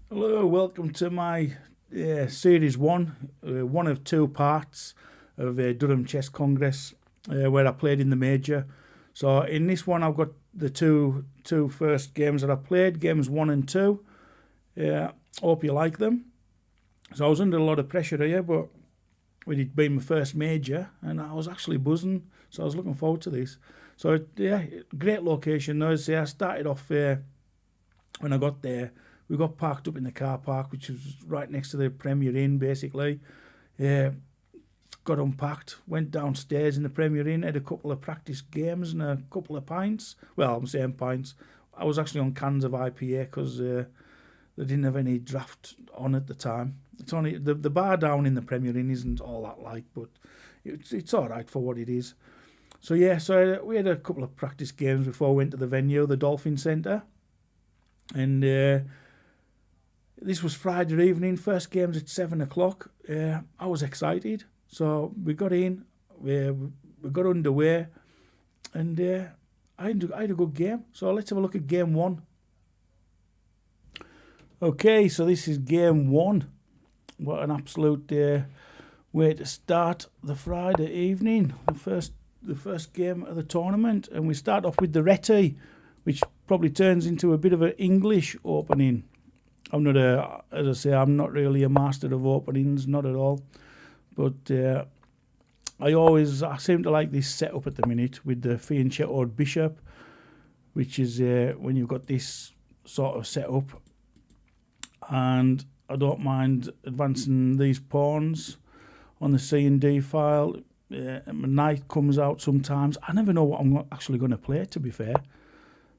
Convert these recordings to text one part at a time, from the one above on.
Hello, welcome to my series one of two parts of Durham Chess Congress, where I played in the major. So in this one, I've got the two first games that I played, games 1 and 2. Hope you like them. So I was under a lot of pressure here, but with it being my first major, and I was actually buzzing. So I was looking forward to this. So yeah, great location. Though, I started off when I got there. We got parked up in the car park, which was right next to the Premier Inn, basically. Yeah, got unpacked, went downstairs in the Premier Inn, had a couple of practice games and a couple of pints. Well, I'm saying pints. I was actually on cans of IPA because they didn't have any draft on at the time. It's only the bar down in the Premier Inn isn't all that like, but it's all right for what it is. So yeah, we had a couple of practice games before we went to the venue, the Dolphin Centre, and this was Friday evening. First game's at 7 o'clock. I was excited, so we got in, we got underway, and I had a good game. So let's have a look at game one. Okay, so this is game one. What an absolute way to start the Friday evening. The first game of the tournament, and we start off with the Reti, which probably turns into a bit of an English opening. I'm not as I say, I'm not really a master of openings, not at all. But I seem to like this setup at the minute with the fianchettoed bishop, which is when you've got this sort of setup. And I don't mind advancing these pawns on the C and D file. My knight comes out sometimes. I never know what I'm actually going to play, to be fair.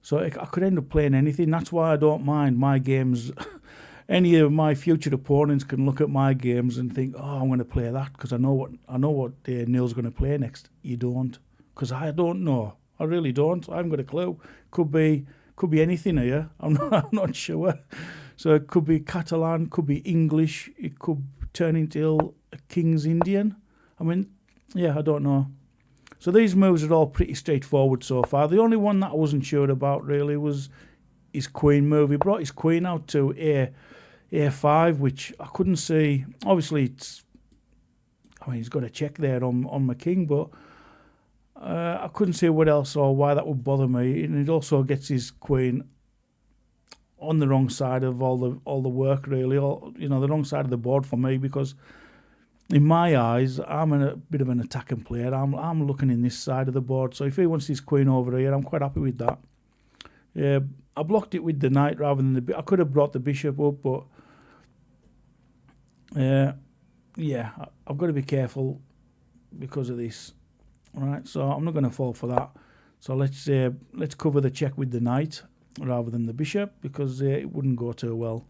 So I could end up playing anything. That's why I don't mind my games. Any of my future opponents can look at my games and think, "Oh, I'm going to play that because I know what Neil's going to play next." You don't, because I don't know. I really don't. I haven't got a clue. Could be anything here. I'm not sure. So it could be Catalan, could be English. It could turn into a King's Indian. I mean, yeah, I don't know. So these moves are all pretty straightforward so far. The only one that I wasn't sure about really was his queen move. He brought his queen out to A5, which I couldn't see. Obviously, he's got a check there on my king, but I couldn't see what else or why that would bother me. And it also gets his queen on the wrong side of all the work, really, the wrong side of the board for me, because in my eyes, I'm a bit of an attacking player. I'm looking in this side of the board. So if he wants his queen over here, I'm quite happy with that. I blocked it with the knight rather than I could have brought the bishop up, but yeah, I've got to be careful because of this. All right, so I'm not going to fall for that. So let's cover the check with the knight rather than the bishop, because it wouldn't go too well.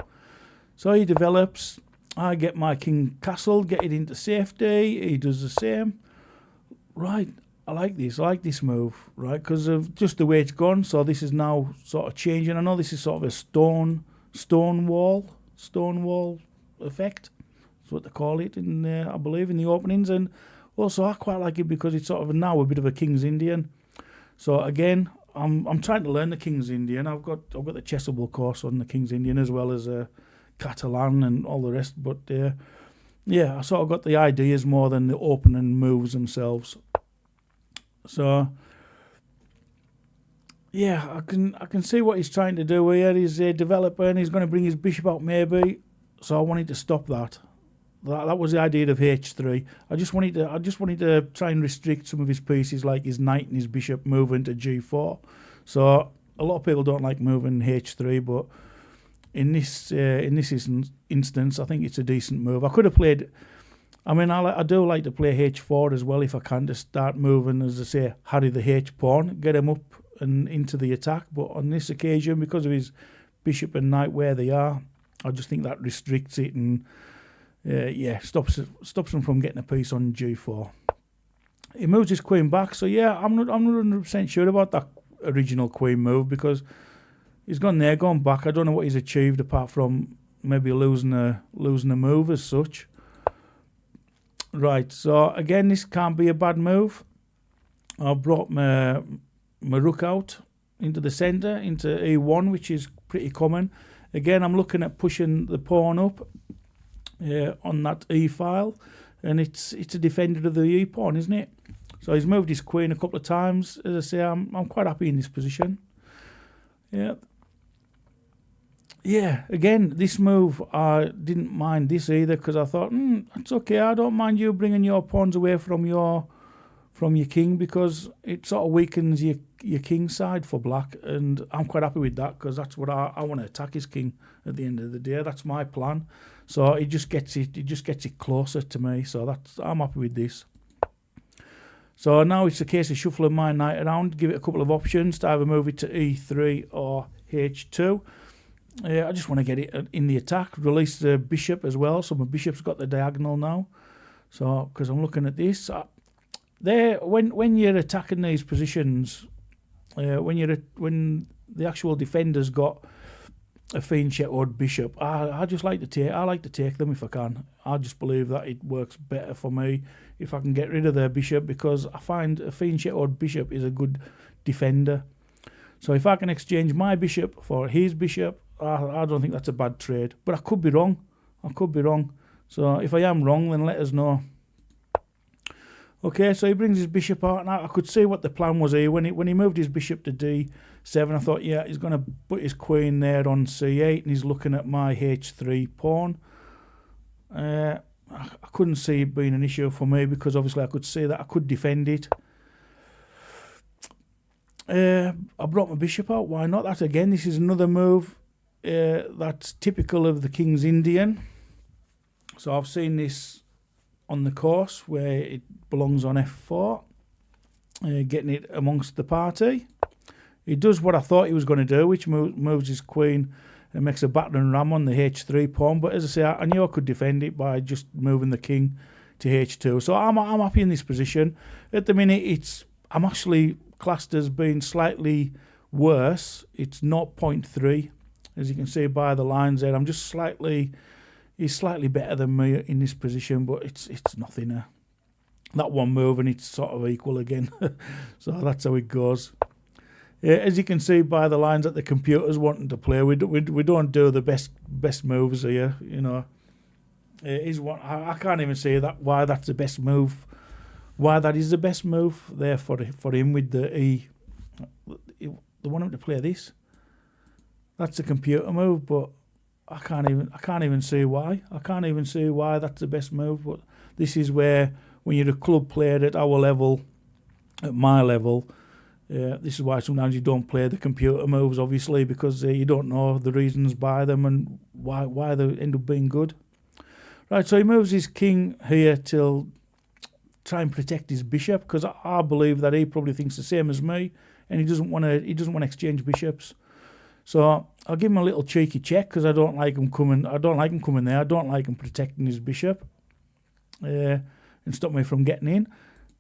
So he develops. I get my king castle, get it into safety. He does the same. Right, I like this move, right, because of just the way it's gone. So this is now sort of changing. I know this is sort of a stone wall effect. That's what they call it, I believe, in the openings. And also, I quite like it because it's sort of now a bit of a King's Indian. So again, I'm trying to learn the King's Indian. I've got the Chessable course on the King's Indian as well as Catalan and all the rest, but I sort of got the ideas more than the opening moves themselves. So yeah, I can see what he's trying to do here. He's a developer and he's going to bring his bishop out maybe. So I wanted to stop that. That was the idea of H3. I just wanted to try and restrict some of his pieces, like his knight and his bishop moving to G4. So a lot of people don't like moving H3, but in this instance, I think it's a decent move. I could have played. I mean, I do like to play H4 as well if I can, to start moving, as I say, harry the H pawn, get him up and into the attack. But on this occasion, because of his bishop and knight where they are, I just think that restricts it and stops him from getting a piece on G4. He moves his queen back, so yeah, I'm not 100% sure about that original queen move, because he's gone back. I don't know what he's achieved apart from maybe losing a move as such. Right, so again, this can't be a bad move. I've brought my rook out into the centre, into E1, which is pretty common. Again, I'm looking at pushing the pawn up on that e file, and it's a defender of the e pawn, isn't it? So he's moved his queen a couple of times. As I say, I'm quite happy in this position. Yeah. Yeah, again, this move, I didn't mind this either, because I thought, it's okay, I don't mind you bringing your pawns away from your king, because it sort of weakens your king side for black, and I'm quite happy with that, because that's what I want to attack his king at the end of the day. That's my plan. So it just gets it closer to me. So I'm happy with this. So now it's a case of shuffling my knight around, give it a couple of options to either move it to e3 or h2. I just want to get it in the attack, release the bishop as well. So my bishop's got the diagonal now. So because I'm looking at this, when you're attacking these positions, when the actual defender's got a fianchet or bishop, I just like to take. I like to take them if I can. I just believe that it works better for me if I can get rid of their bishop, because I find a fianchet or bishop is a good defender. So if I can exchange my bishop for his bishop, I don't think that's a bad trade. But I could be wrong. I could be wrong. So if I am wrong, then let us know. Okay, so he brings his bishop out, and I could see what the plan was here. When he moved his bishop to d7, I thought, yeah, he's going to put his queen there on c8, and he's looking at my h3 pawn. I couldn't see it being an issue for me, because obviously I could see that I could defend it. I brought my bishop out. Why not? That again, this is another move that's typical of the King's Indian. So I've seen this on the course where it belongs on f4, getting it amongst the party. He does what I thought he was going to do, which moves his queen and makes a battering ram on the h3 pawn. But as I say, I knew I could defend it by just moving the king to h2. So I'm happy in this position. At the minute, I'm actually classed as being slightly worse. It's 0.3, as you can see by the lines there. I'm just he's slightly better than me in this position, but it's nothing. That one move and it's sort of equal again. So that's how it goes. As you can see by the lines that the computer's wanting to play, we don't do the best moves here. You know, I can't even say why that's the best move. Why that is the best move there for him with the e. They want him to play this. That's a computer move, but I can't even see why. I can't even see why that's the best move. But this is where, when you're a club player at our level, at my level, this is why sometimes you don't play the computer moves, obviously, because you don't know the reasons by them and why they end up being good. Right, so he moves his king here till try and protect his bishop, because I believe that he probably thinks the same as me, and he doesn't want to exchange bishops. So I'll give him a little cheeky check, because I don't like him coming there. I don't like him protecting his bishop and stop me from getting in.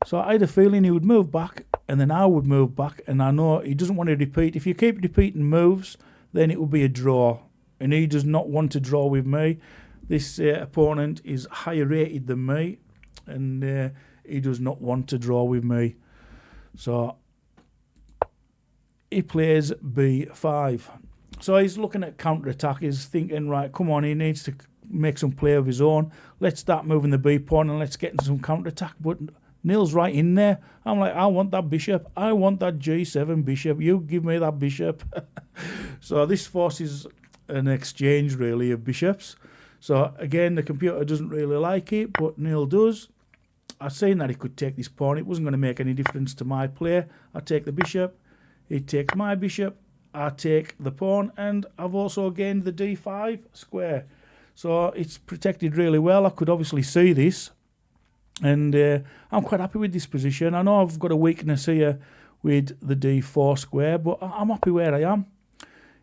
So I had a feeling he would move back, and then I would move back, and I know he doesn't want to repeat. If you keep repeating moves, then it will be a draw, and he does not want to draw with me. This opponent is higher rated than me, and he does not want to draw with me. So he plays b5. So he's looking at counter-attack. He's thinking, right, come on, he needs to make some play of his own. Let's start moving the b pawn and let's get into some counter-attack. But Neil's right in there. I'm like, I want that bishop. I want that g7 bishop. You give me that bishop. So this forces an exchange, really, of bishops. So again, the computer doesn't really like it, but Neil does. I've seen that he could take this pawn. It wasn't going to make any difference to my play. I take the bishop. He takes my bishop. I take the pawn, and I've also gained the d5 square. So it's protected really well. I could obviously see this, and I'm quite happy with this position. I know I've got a weakness here with the d4 square, but I'm happy where I am.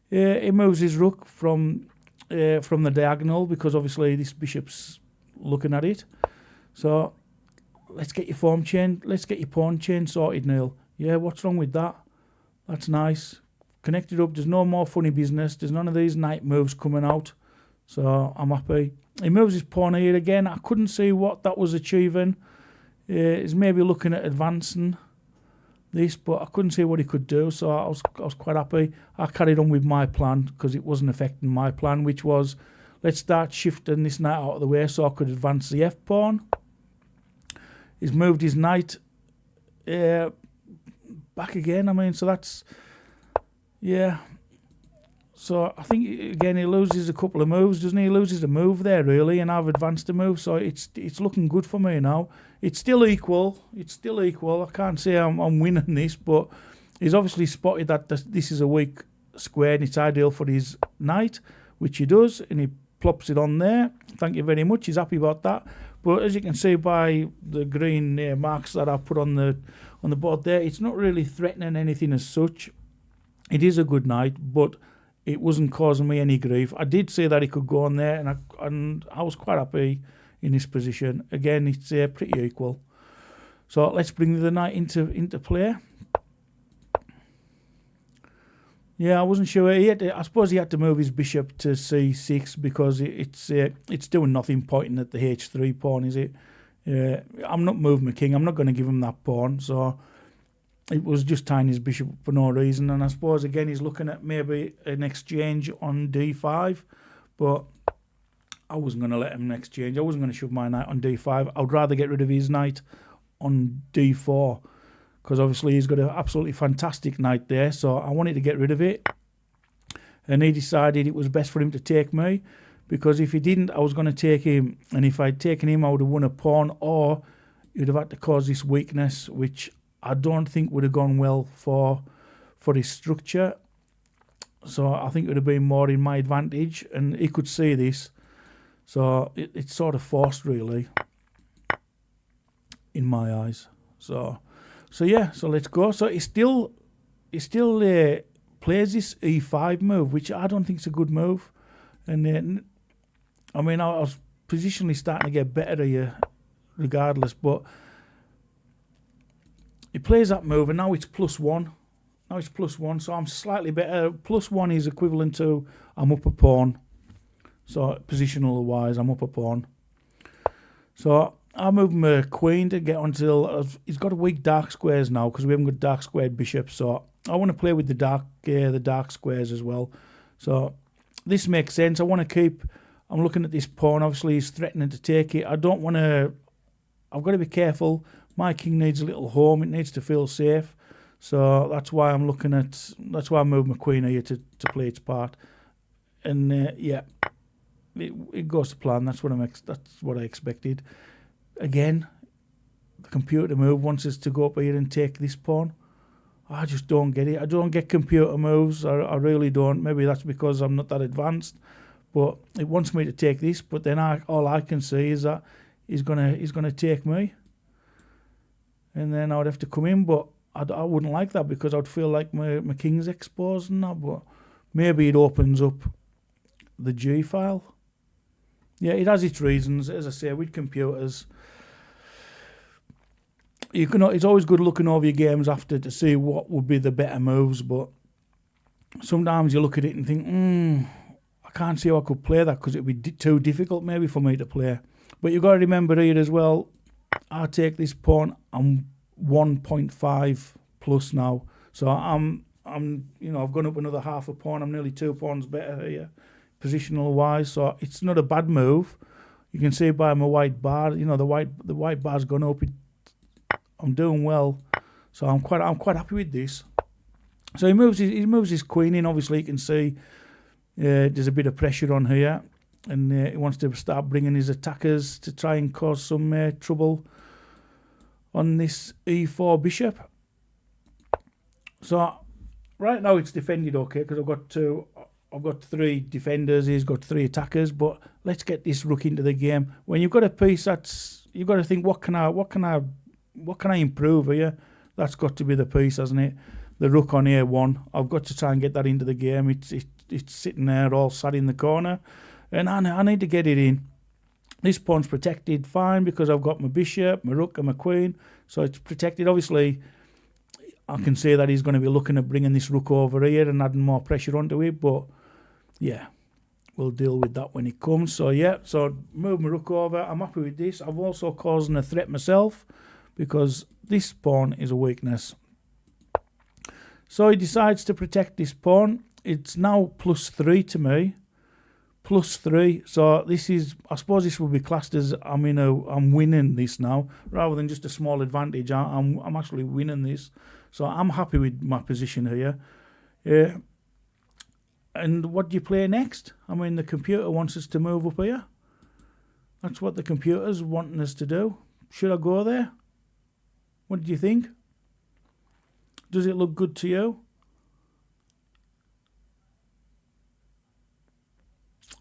He moves his rook from the diagonal, because obviously this bishop's looking at it. So let's get your pawn chain sorted, Neil. Yeah, what's wrong with that? That's nice. Connected up. There's no more funny business. There's none of these knight moves coming out. So I'm happy. He moves his pawn here again. I couldn't see what that was achieving. He's maybe looking at advancing. this, but I couldn't see what he could do, so I was quite happy. I carried on with my plan because it wasn't affecting my plan, which was let's start shifting this knight out of the way so I could advance the f pawn. He's moved his knight back again. I mean, so that's, yeah. So I think, again, he loses a couple of moves, doesn't he? He loses a move there, really, and I've advanced a move, so it's looking good for me now. It's still equal. It's still equal. I can't say I'm winning this, but he's obviously spotted that this is a weak square and it's ideal for his knight, which he does, and he plops it on there. Thank you very much. He's happy about that. But as you can see by the green marks that I've put on the board there, it's not really threatening anything as such. It is a good knight, but it wasn't causing me any grief. I did say that he could go on there, and I was quite happy in this position. Again, it's pretty equal. So let's bring the knight into play. Yeah, I wasn't sure. I suppose he had to move his bishop to c6 because it's doing nothing, pointing at the h3 pawn, is it? I'm not moving my king. I'm not going to give him that pawn. So it was just tying his bishop for no reason. And I suppose, again, he's looking at maybe an exchange on d5. But I wasn't going to let him exchange. I wasn't going to shove my knight on d5. I would rather get rid of his knight on d4. Because obviously he's got an absolutely fantastic knight there. So I wanted to get rid of it. And he decided it was best for him to take me. Because if he didn't, I was going to take him. And if I'd taken him, I would have won a pawn. Or you'd have had to cause this weakness, which I don't think would have gone well for his structure. So I think it would have been more in my advantage. And he could see this. So it's sort of forced, really, in my eyes. So yeah, so let's go. So he still plays this e5 move, which I don't think is a good move. And I mean, I was positionally starting to get better here, regardless. But he plays that move, and now it's +1. Now it's +1, so I'm slightly better. +1 is equivalent to I'm up a pawn. So positional-wise, I'm up a pawn. So I move my queen to get until he's got weak dark squares now because we haven't got dark squared bishops. So I want to play with the dark squares as well. So this makes sense. I want to keep. I'm looking at this pawn. Obviously, he's threatening to take it. I don't want to. I've got to be careful. My king needs a little home. It needs to feel safe. So that's why I'm looking at. That's why I moved my queen here to play its part. And yeah, it goes to plan. That's what I expected. Again, the computer move wants us to go up here and take this pawn. I just don't get it. I don't get computer moves. I really don't. Maybe that's because I'm not that advanced. But it wants me to take this. But then all I can see is that he's gonna take me. And then I would have to come in. But I wouldn't like that because I would feel like my king's exposed and that. But maybe it opens up the G file. Yeah, it has its reasons. As I say, with computers, it's always good looking over your games after to see what would be the better moves. But sometimes you look at it and think, I can't see how I could play that because it would be too difficult maybe for me to play. But you've got to remember here as well, I take this pawn, I'm 1.5 plus now. So I'm I've gone up another half a pawn. I'm nearly 2 pawns better here, positional wise. So it's not a bad move. You can see by my white bar, the white bar's gone up. I'm doing well. So I'm quite happy with this. So he moves his queen in. Obviously, you can see there's a bit of pressure on here, and he wants to start bringing his attackers to try and cause some trouble on this e4 bishop. So right now it's defended okay because I've got 3 defenders. He's got 3 attackers. But let's get this rook into the game. When you've got a piece you've got to think, what can I improve here? That's got to be the piece, hasn't it? The rook on a1. I've got to try and get that into the game. It's sitting there all sat in the corner, and I need to get it in. This pawn's protected fine because I've got my bishop, my rook, and my queen, so it's protected. Obviously, I can see that he's going to be looking at bringing this rook over here and adding more pressure onto it, but yeah, we'll deal with that when it comes. So yeah, so move my rook over. I'm happy with this. I've also caused a threat myself because this pawn is a weakness. So he decides to protect this pawn. It's now +3 to me. +3. So this is, I suppose this will be classed as I'm winning this now, rather than just a small advantage. I'm actually winning this. So I'm happy with my position here. Yeah. And what do you play next? I mean, the computer wants us to move up here. That's what the computer's wanting us to do. Should I go there? What do you think? Does it look good to you?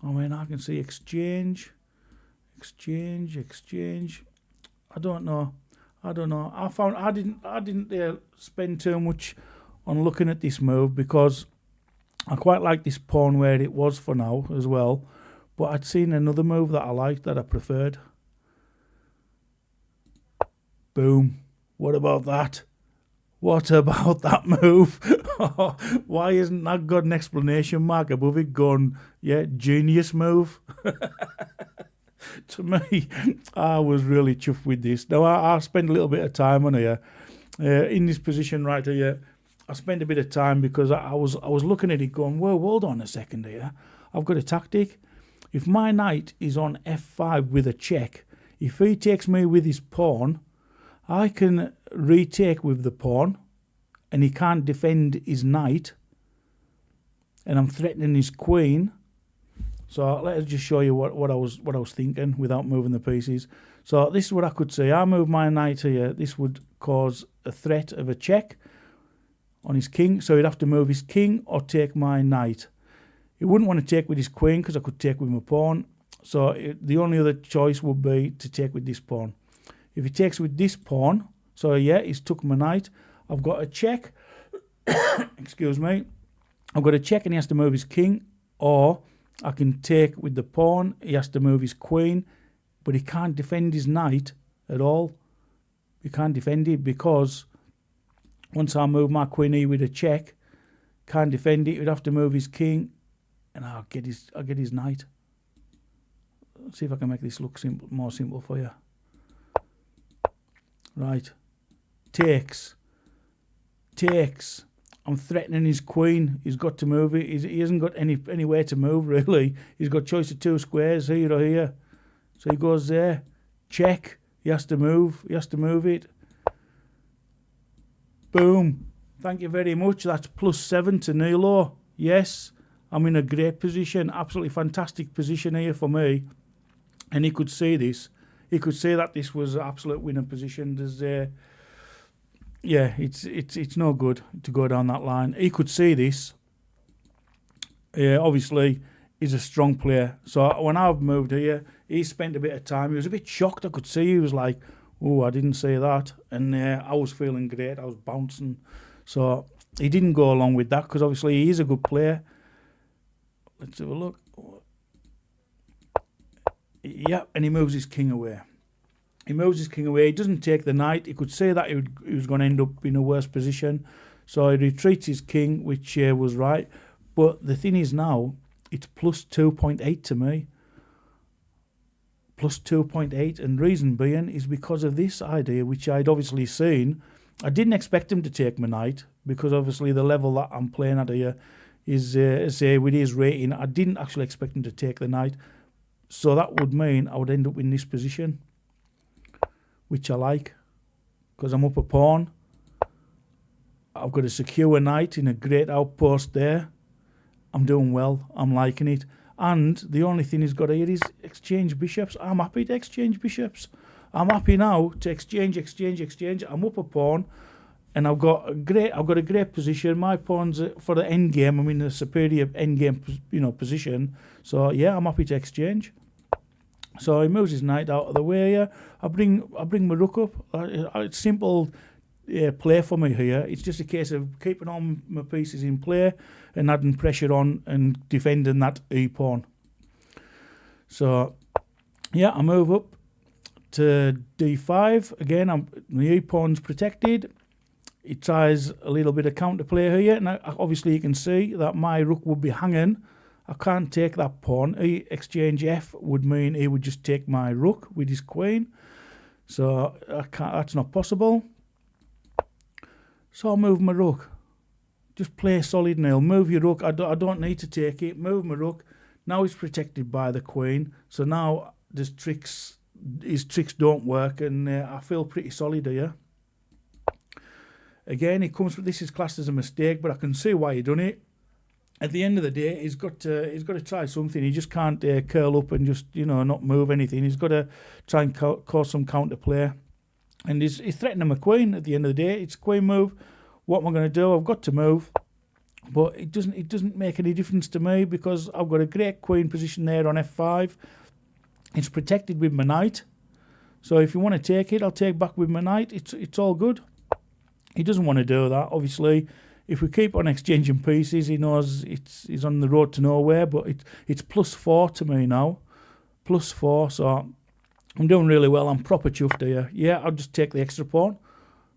I mean, I can see exchange. I don't know. I didn't spend too much on looking at this move because I quite like this pawn where it was for now as well. But I'd seen another move that I liked, that I preferred. Boom. What about that? What about that move? Why isn't that got an exclamation mark above it going, yeah, genius move? To me, I was really chuffed with this. Now, I spent a little bit of time on here. In this position right here, I spent a bit of time because I was looking at it going, well, hold on a second here. I've got a tactic. If my knight is on f5 with a check, if he takes me with his pawn, I can retake with the pawn, and he can't defend his knight, and I'm threatening his queen. So let's just show you what I was thinking without moving the pieces. So this is what I could say. I move my knight here. This would cause a threat of a check on his king, so he'd have to move his king or take my knight. He wouldn't want to take with his queen because I could take with my pawn. So the only other choice would be to take with this pawn. If he takes with this pawn, so yeah, he's took my knight. I've got a check. Excuse me. I've got a check and he has to move his king. Or I can take with the pawn. He has to move his queen. But he can't defend his knight at all. He can't defend it because once I move my queen here with a check, can't defend it. He'd have to move his king. And I'll get his knight. Let's see if I can make this look more simple for you. Right. Takes. I'm threatening his queen. He's got to move it. He hasn't got anywhere to move, really. He's got choice of 2 squares here or here. So he goes there. Check. He has to move. He has to move it. Boom. Thank you very much. That's +7 to Nilo. Yes. I'm in a great position. Absolutely fantastic position here for me. And he could see this. He could say that this was an absolute winning position. There's yeah, it's no good to go down that line. He could see this. Obviously, he's a strong player. So when I've moved here, he spent a bit of time. He was a bit shocked. I could see he was like, oh, I didn't say that. And I was feeling great. I was bouncing. So he didn't go along with that because obviously he is a good player. Let's have a look. Yeah, and he moves his king away. He doesn't take the knight. He could say that he was going to end up in a worse position. So he retreats his king, which was right. But the thing is now, it's +2.8 to me. +2.8. And reason being is because of this idea, which I'd obviously seen. I didn't expect him to take my knight, because obviously the level that I'm playing at here is, say, with his rating, I didn't actually expect him to take the knight. So that would mean I would end up in this position, which I like, because I'm up a pawn. I've got a secure knight in a great outpost there. I'm doing well. I'm liking it. And the only thing he's got here is exchange bishops. I'm happy to exchange bishops. I'm happy now to exchange. I'm up a pawn, and I've got a great position. My pawn's for the end game. I'm in a superior end game, position. So yeah, I'm happy to exchange. So he moves his knight out of the way here. I bring my rook up. It's simple play for me here. It's just a case of keeping all my pieces in play and adding pressure on and defending that e-pawn. So yeah, I move up to d5. Again, my e-pawn's protected. It tries a little bit of counterplay here. Now, obviously you can see that my rook would be hanging. I can't take that pawn. Exchange F would mean he would just take my rook with his queen. So that's not possible. So I'll move my rook. Just play solid nil. Move your rook. I don't need to take it. Move my rook. Now it's protected by the queen. So now his tricks don't work, and I feel pretty solid here. Again, this is classed as a mistake, but I can see why he done it. At the end of the day, he's got to try something. He just can't curl up and just not move anything. He's got to try and cause some counter play. And he's threatening my queen. At the end of the day, it's a queen move. What am I going to do? I've got to move, but it doesn't make any difference to me because I've got a great queen position there on f5. It's protected with my knight. So if you want to take it, I'll take back with my knight. It's all good. He doesn't want to do that, obviously. If we keep on exchanging pieces, he knows he's on the road to nowhere. But it's +4 to me now, +4. So I'm doing really well. I'm proper chuffed here. Yeah, I'll just take the extra pawn.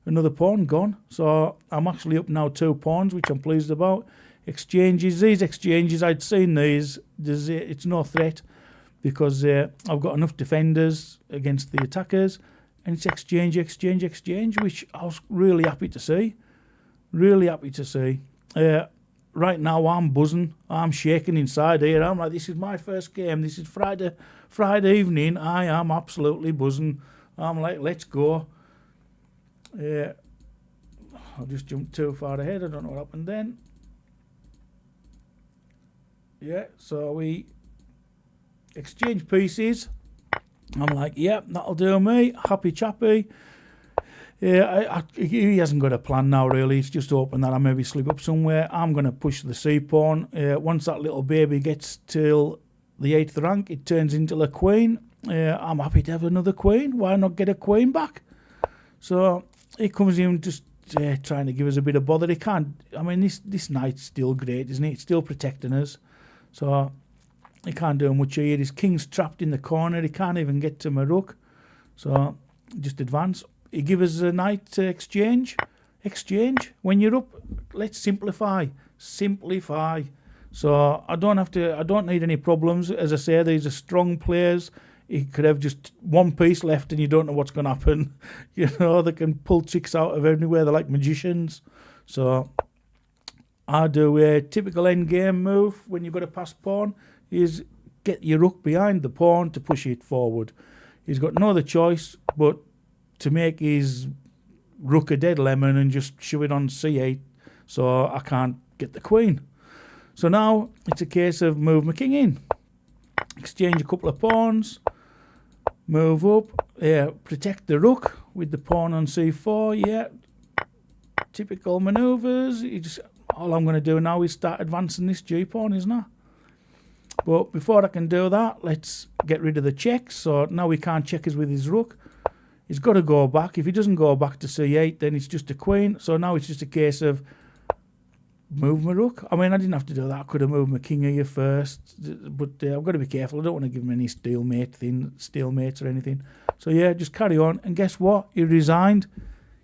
Another pawn gone. So I'm actually up now 2 pawns, which I'm pleased about. Exchanges. These exchanges, I'd seen these. It's no threat because I've got enough defenders against the attackers. And it's exchange, exchange, exchange, which I was really happy to see. Really happy to see. Right now I'm buzzing. I'm shaking inside here. I'm like, this is my first game. This is Friday evening. I am absolutely buzzing. I'm like, let's go. I just jumped too far ahead. I don't know what happened then. Yeah, so we exchange pieces. I'm like, yep, that'll do me. Happy chappy. Yeah, he hasn't got a plan now, really. It's just hoping that I maybe slip up somewhere. I'm going to push the c-pawn. Once that little baby gets till the 8th rank, it turns into a queen. I'm happy to have another queen. Why not get a queen back? So he comes in just trying to give us a bit of bother. He can't. I mean, this knight's still great, isn't he? It's still protecting us. So he can't do much here. His king's trapped in the corner. He can't even get to my rook. So just advance. He gives us a knight exchange. Exchange. When you're up, let's simplify. Simplify. So I don't need any problems. As I say, these are strong players. He could have just one piece left and you don't know what's going to happen. They can pull tricks out of anywhere. They're like magicians. So I do a typical endgame move when you've got a passed pawn is get your rook behind the pawn to push it forward. He's got no other choice but to make his rook a dead lemon and just shove it on c8 so I can't get the queen. So now it's a case of move my king in. Exchange a couple of pawns. Move up. Protect the rook with the pawn on c4. Yeah. Typical manoeuvres. All I'm going to do now is start advancing this g-pawn, isn't it? But before I can do that, let's get rid of the checks. So now he can't check us with his rook. He's got to go back. If he doesn't go back to c8, then it's just a queen. So now it's just a case of move my rook. I mean, I didn't have to do that. I could have moved my king here first. But I've got to be careful. I don't want to give him any stalemates or anything. So yeah, just carry on. And guess what? He resigned.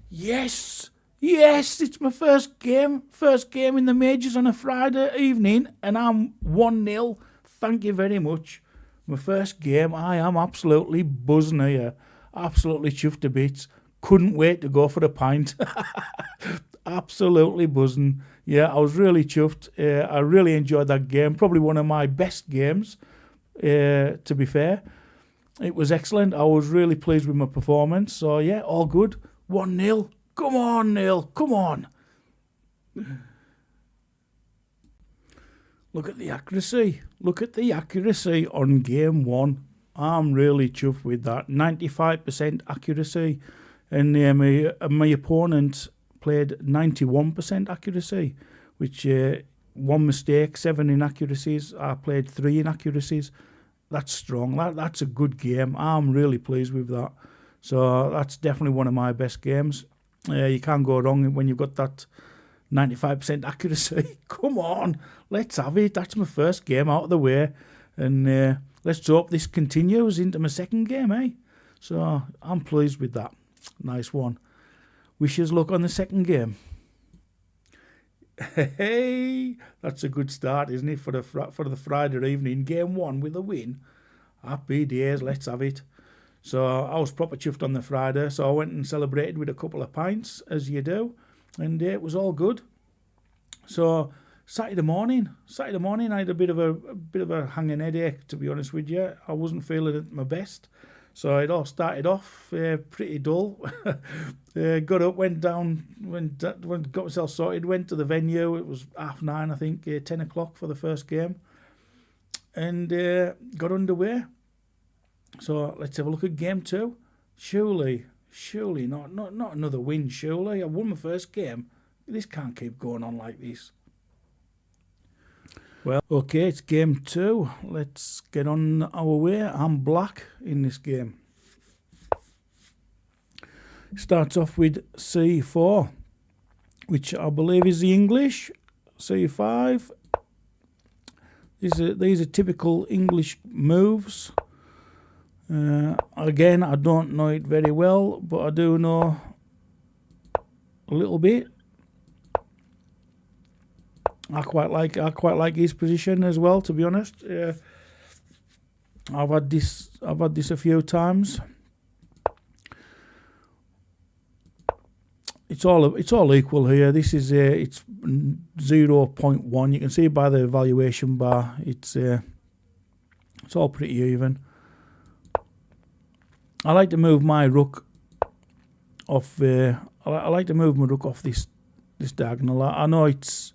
Yes! Yes! It's my first game. First game in the majors on a Friday evening. And I'm 1-0. Thank you very much. My first game. I am absolutely buzzing here. Absolutely chuffed to bits. Couldn't wait to go for a pint. Absolutely buzzing. Yeah, I was really chuffed. I really enjoyed that game. Probably one of my best games, to be fair. It was excellent. I was really pleased with my performance. So, yeah, all good. 1-0. Come on, Neil. Come on. Look at the accuracy. Look at the accuracy on game 1. I'm really chuffed with that. 95% accuracy. And my opponent played 91% accuracy, which 1 mistake, 7 inaccuracies. I played 3 inaccuracies. That's strong. That's a good game. I'm really pleased with that. So that's definitely one of my best games. You can't go wrong when you've got that 95% accuracy. Come on, let's have it. That's my first game out of the way. And let's hope this continues into my second game, eh? So I'm pleased with that. Nice one. Wish us luck on the second game. Hey, that's a good start, isn't it, for the Friday evening? Game 1 with a win. Happy days, let's have it. So I was proper chuffed on the Friday, so I went and celebrated with a couple of pints, as you do, and it was all good. So Saturday morning, I had a bit of a hanging headache. To be honest with you, I wasn't feeling at my best. So it all started off pretty dull. Got up, went down, got myself sorted, went to the venue. It was 9:30, I think, 10 o'clock for the first game, and got underway. So let's have a look at game 2. Surely, not another win. Surely, I won my first game. This can't keep going on like this. Well, okay, it's game 2. Let's get on our way. I'm black in this game. Starts off with c4, which I believe is the English. c5. These are typical English moves. Again, I don't know it very well, but I do know a little bit. I quite like his position as well, to be honest. I've had this a few times. It's all equal here. This is it's 0.1. You can see by the valuation bar. It's all pretty even. I like to move my rook off. I like to move my rook off this diagonal. I know it's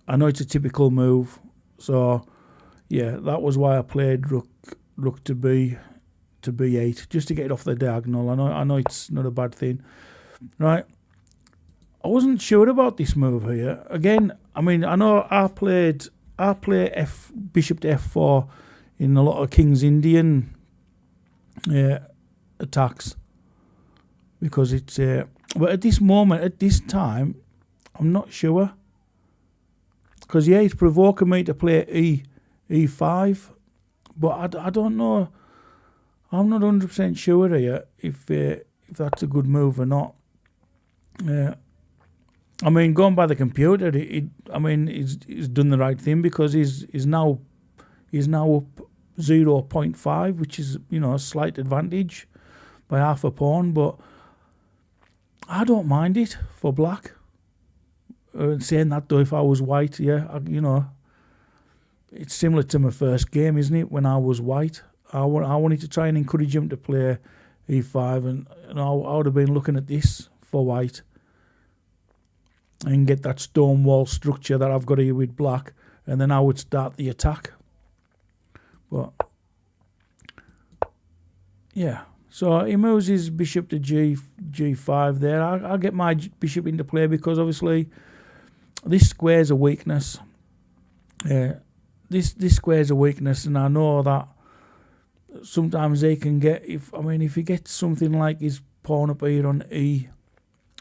a typical move, so yeah, that was why I played rook to b8, just to get it off the diagonal. I know it's not a bad thing, right? I wasn't sure about this move here. Again, I mean, I know I play bishop to f4 in a lot of King's Indian attacks, because it's but at this moment, at this time, I'm not sure. Because yeah, he's provoking me to play e5, but I don't know. I'm not 100% sure here if that's a good move or not. I mean, going by the computer, he's done the right thing, because he's now up 0.5, which is, you know, a slight advantage by half a pawn. But I don't mind it for black. Saying that though, if I was white, yeah, you know, it's similar to my first game, isn't it? When I was white, I wanted to try and encourage him to play e5, and I would have been looking at this for white and get that stone wall structure that I've got here with black, and then I would start the attack. But yeah, so he moves his bishop to g5 there. I'll get my bishop into play, because obviously this square's a weakness. This square's a weakness, and I know that sometimes they can get, if he gets something like his pawn up here on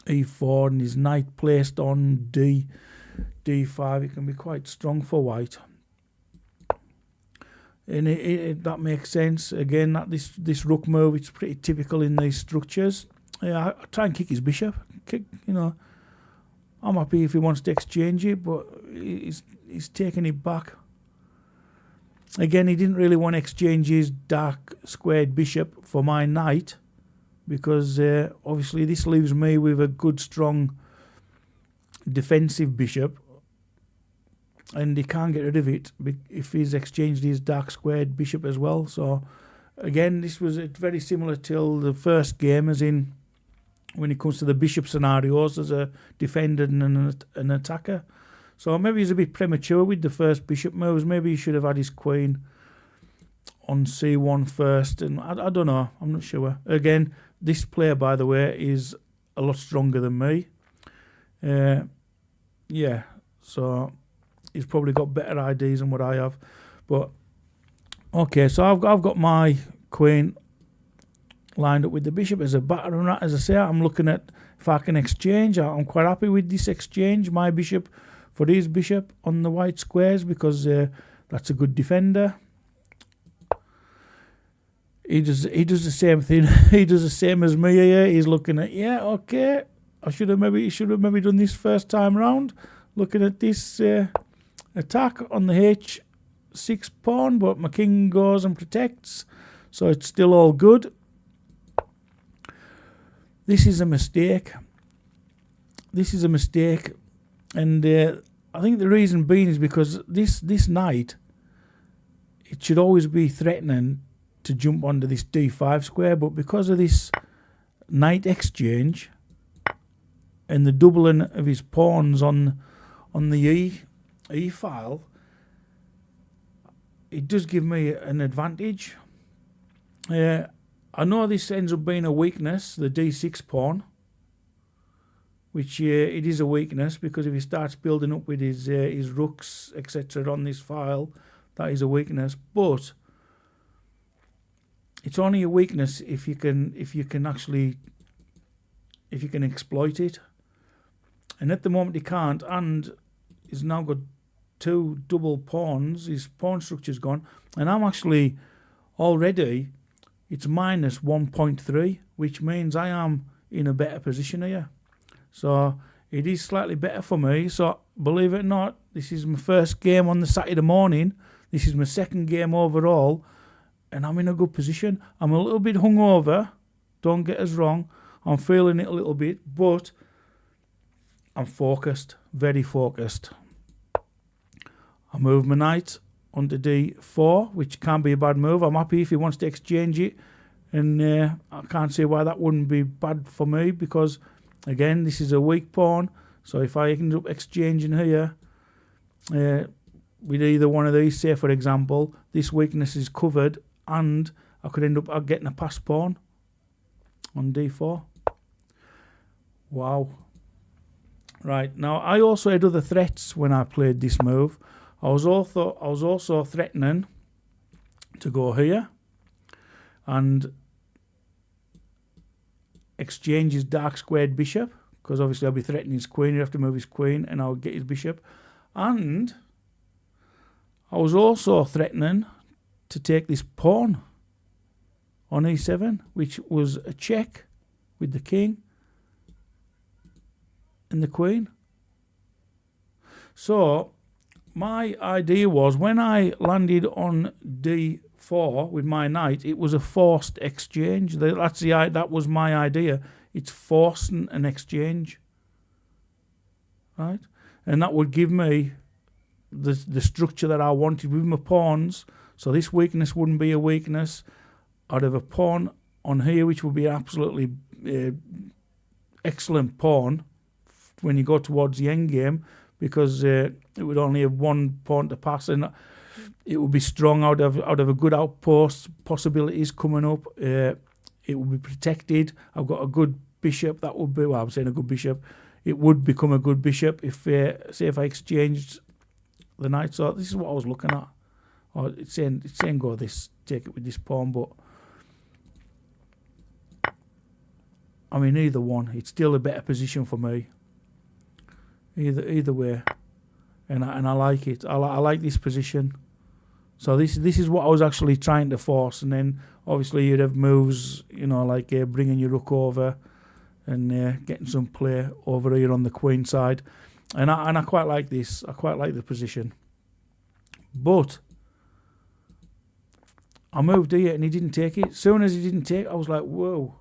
e4 and his knight placed on d5, it can be quite strong for white. And that makes sense. Again, that this rook move, it's pretty typical in these structures. I try and kick his bishop. I'm happy if he wants to exchange it, but he's taking it back. Again, he didn't really want to exchange his dark squared bishop for my knight, because obviously this leaves me with a good, strong defensive bishop, and he can't get rid of it if he's exchanged his dark squared bishop as well. So again, this was very similar to the first game, as in when it comes to the bishop scenarios, there's a defender and an attacker. So maybe he's a bit premature with the first bishop moves. Maybe he should have had his queen on c1 first, and I don't know, I'm not sure. Again, this player, by the way, is a lot stronger than me. Yeah, so he's probably got better ideas than what I have. But okay, so I've got my queen lined up with the bishop as a batter rat. As I say, I'm looking at if I can exchange. I'm quite happy with this exchange, my bishop for his bishop on the white squares, because that's a good defender. He does the same thing. He does the same as me here. He's looking at, yeah, okay, he should have maybe done this first time round, looking at this attack on the h6 pawn, but my king goes and protects, so it's still all good. This is a mistake. And I think the reason being is because this knight, it should always be threatening to jump onto this d5 square, but because of this knight exchange and the doubling of his pawns on the e file, it does give me an advantage. I know this ends up being a weakness, the d6 pawn, which it is a weakness, because if he starts building up with his rooks, etc., on this file, that is a weakness. But it's only a weakness if you can exploit it. And at the moment he can't, and he's now got two double pawns. His pawn structure's gone, and I'm actually already, it's minus 1.3, which means I am in a better position here. So it is slightly better for me. So believe it or not, this is my first game on the Saturday morning. This is my second game overall, and I'm in a good position. I'm a little bit hungover, don't get us wrong. I'm feeling it a little bit, but I'm focused, very focused. I move my knight onto d4, which can be a bad move. I'm happy if he wants to exchange it, and I can't see why that wouldn't be bad for me, because again, this is a weak pawn. So if I end up exchanging here with either one of these, say for example, this weakness is covered, and I could end up getting a pass pawn on d4. Wow. Right, now I also had other threats when I played this move. I was also threatening to go here and exchange his dark squared bishop, because obviously I'll be threatening his queen. He'd have to move his queen and I'll get his bishop. And I was also threatening to take this pawn on e7, which was a check with the king and the queen. So my idea was, when I landed on d4 with my knight, it was a forced exchange. That was my idea. It's forcing an exchange, right? And that would give me the structure that I wanted with my pawns. So this weakness wouldn't be a weakness. I'd have a pawn on here, which would be an absolutely excellent pawn when you go towards the end game, because it would only have one pawn to pass, and it would be strong out of a good outpost possibilities coming up. It would be protected. I've got a good bishop. That would be, well, I'm saying a good bishop. It would become a good bishop if, say, if I exchanged the knight. So this is what I was looking at. Oh, it's saying go this, take it with this pawn, but I mean, either one, it's still a better position for me. Either way, and I like it. I like this position. So this is what I was actually trying to force, and then obviously you'd have moves, like bringing your rook over and getting some play over here on the queen side, and I quite like this. I quite like the position, but I moved here and he didn't take it. As soon as he didn't take it, I was like, whoa,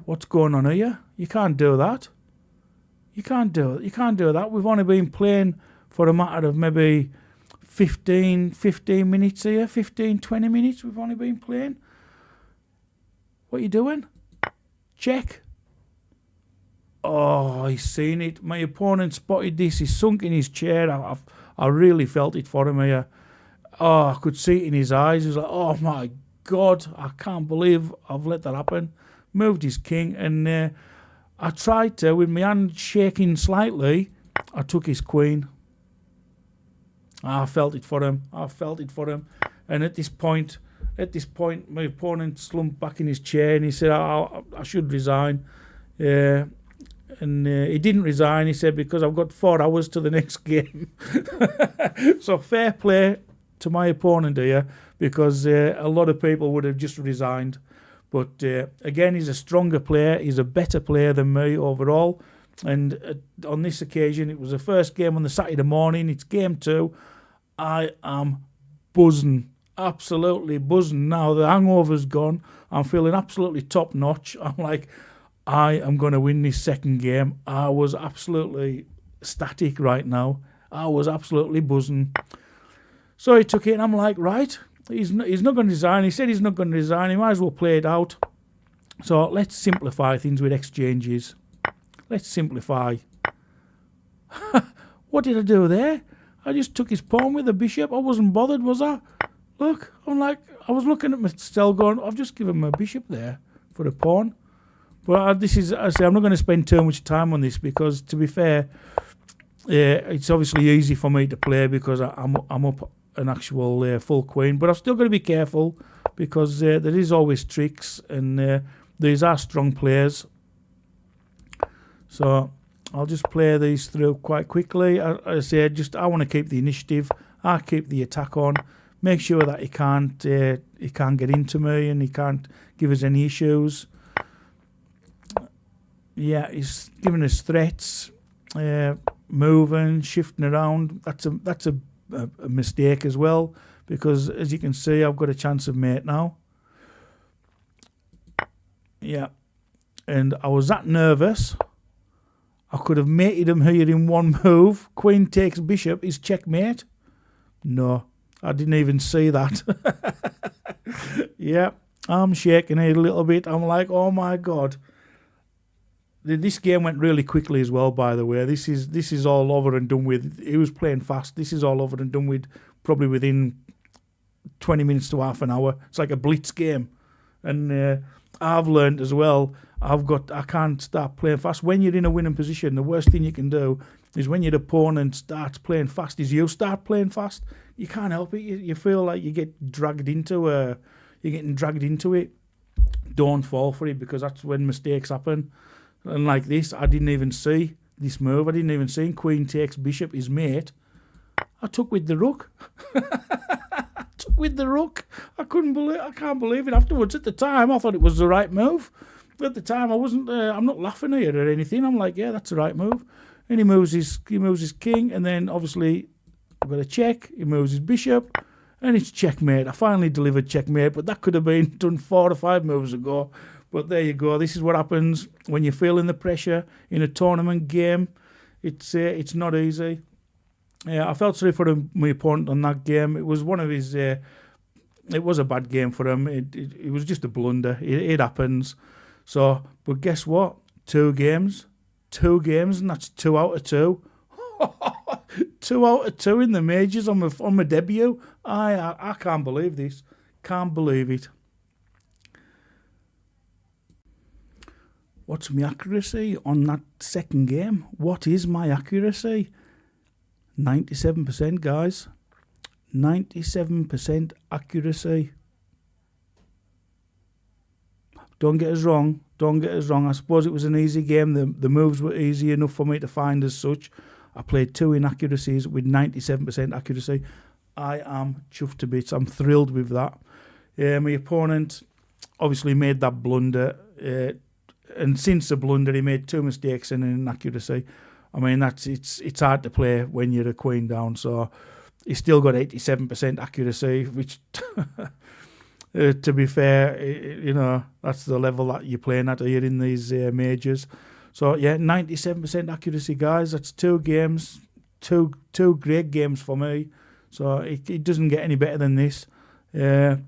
what's going on here? You can't do that. You can't do that. We've only been playing for a matter of maybe 15 minutes here, 15, 20 minutes we've only been playing. What are you doing? Check. Oh, he's seen it. My opponent spotted this. He's sunk in his chair. I really felt it for him here. Oh, I could see it in his eyes. He was like, oh my God, I can't believe I've let that happen. Moved his king, and I tried to, with my hand shaking slightly, I took his queen. I felt it for him. And at this point, my opponent slumped back in his chair and he said, I should resign. And he didn't resign. He said, because I've got 4 hours to the next game. So fair play to my opponent here, because a lot of people would have just resigned. But again, he's a stronger player. He's a better player than me overall. And on this occasion, it was the first game on the Saturday morning. It's game 2. I am buzzing, absolutely buzzing. Now the hangover's gone. I'm feeling absolutely top notch. I'm like, I am going to win this second game. I was absolutely ecstatic right now. I was absolutely buzzing. So he took it, and I'm like, right, he's not going to resign. He said he's not going to resign. He might as well play it out. So let's simplify things with exchanges. Let's simplify. What did I do there? I just took his pawn with the bishop. I wasn't bothered, was I? Look, I'm like, I was looking at my cell going, I've just given my bishop there for a pawn. But this is, I say, I'm not going to spend too much time on this because, to be fair, it's obviously easy for me to play because I'm up an actual full queen. But I've still got to be careful because there is always tricks and these are strong players. So I'll just play these through quite quickly. I say, I want to keep the initiative. I keep the attack on. Make sure that he can't get into me and he can't give us any issues. Yeah, he's giving us threats, moving, shifting around. That's a mistake as well because, as you can see, I've got a chance of mate now. Yeah, and I was that nervous. I could have mated him here in one move. Queen takes bishop is checkmate. No, I didn't even see that. Yeah, I'm shaking it a little bit. I'm like, oh my God. This game went really quickly as well, by the way. This is all over and done with. He was playing fast. This is all over and done with probably within 20 minutes to half an hour. It's like a blitz game. And I've learned as well, I can't start playing fast. When you're in a winning position, the worst thing you can do is when your opponent starts playing fast, is you start playing fast. You can't help it. You feel like you get dragged into you're getting dragged into it. Don't fall for it because that's when mistakes happen. And like this, I didn't even see this move. I didn't even see queen takes bishop is mate. I took with the rook. I took with the rook. I can't believe it. Afterwards, at the time, I thought it was the right move. At the time, I wasn't. I'm not laughing here or anything. I'm like, yeah, that's the right move. And he moves his king, and then obviously I've got a check. He moves his bishop, and it's checkmate. I finally delivered checkmate, but that could have been done 4 or 5 moves ago. But there you go. This is what happens when you're feeling the pressure in a tournament game. It's not easy. Yeah, I felt sorry for my opponent on that game. It was one of his. It was a bad game for him. It was just a blunder. It happens. So, but guess what? 2 games, and that's 2 out of 2. 2 out of 2 in the majors on my debut. I can't believe this. Can't believe it. What's my accuracy on that second game? What is my accuracy? 97%, guys. 97% accuracy. Don't get us wrong. I suppose it was an easy game. The moves were easy enough for me to find as such. I played 2 inaccuracies with 97% accuracy. I am chuffed to bits. I'm thrilled with that. My opponent obviously made that blunder. And since the blunder, he made 2 mistakes and an inaccuracy. I mean, it's hard to play when you're a queen down. So he's still got 87% accuracy, which, to be fair, that's the level that you're playing at here in these majors. So yeah, 97% accuracy, guys. That's 2 games, two great games for me. So it doesn't get any better than this. I'm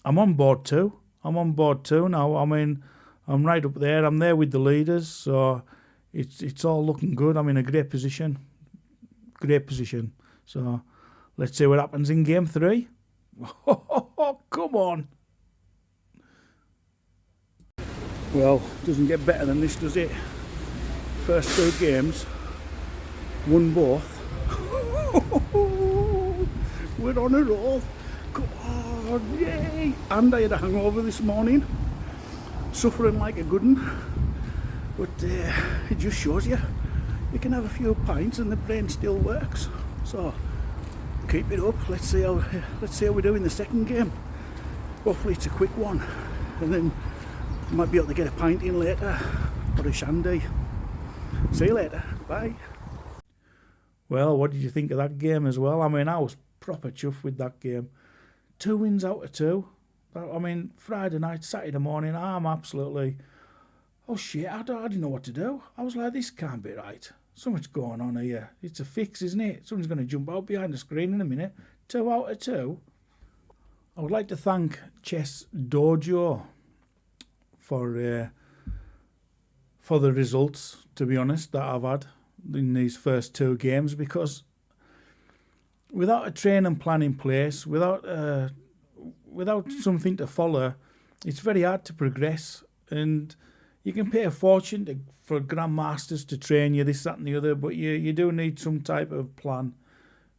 on board too. Now. I mean, I'm right up there. I'm there with the leaders, so it's all looking good. I'm in a great position. So let's see what happens in game 3. Come on. Well, doesn't get better than this, does it? First 2 games, won both. We're on a roll. Come on, yay! And I had a hangover this morning. Suffering like a good one, but it just shows you can have a few pints and the brain still works. So keep it up. Let's see how we do in the second game. Hopefully it's a quick one, and then we might be able to get a pint in later or a shandy. See you later. Bye. Well, what did you think of that game as well? I mean, I was proper chuffed with that game. 2 wins out of 2. I mean, Friday night, Saturday morning, I'm absolutely oh shit, I didn't know what to do. I was like, this can't be right. Something's going on here. It's a fix, isn't it? Someone's going to jump out behind the screen in a minute. 2 out of 2. I would like to thank Chess Dojo for the results, to be honest, that I've had in these first 2 games, because without a training plan in place, without something to follow, it's very hard to progress. And you can pay a fortune for grandmasters to train you, this, that and the other, but you do need some type of plan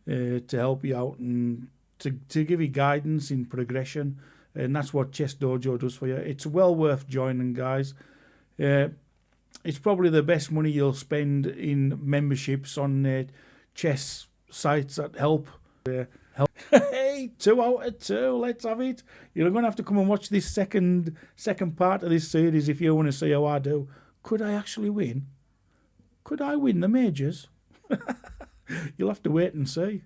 to help you out and to give you guidance in progression. And that's what Chess Dojo does for you. It's well worth joining, guys. It's probably the best money you'll spend in memberships on chess sites that help. Hey, 2 out of 2, let's have it. You're going to have to come and watch this second part of this series if you want to see how I do. Could I actually win? Could I win the majors? You'll have to wait and see.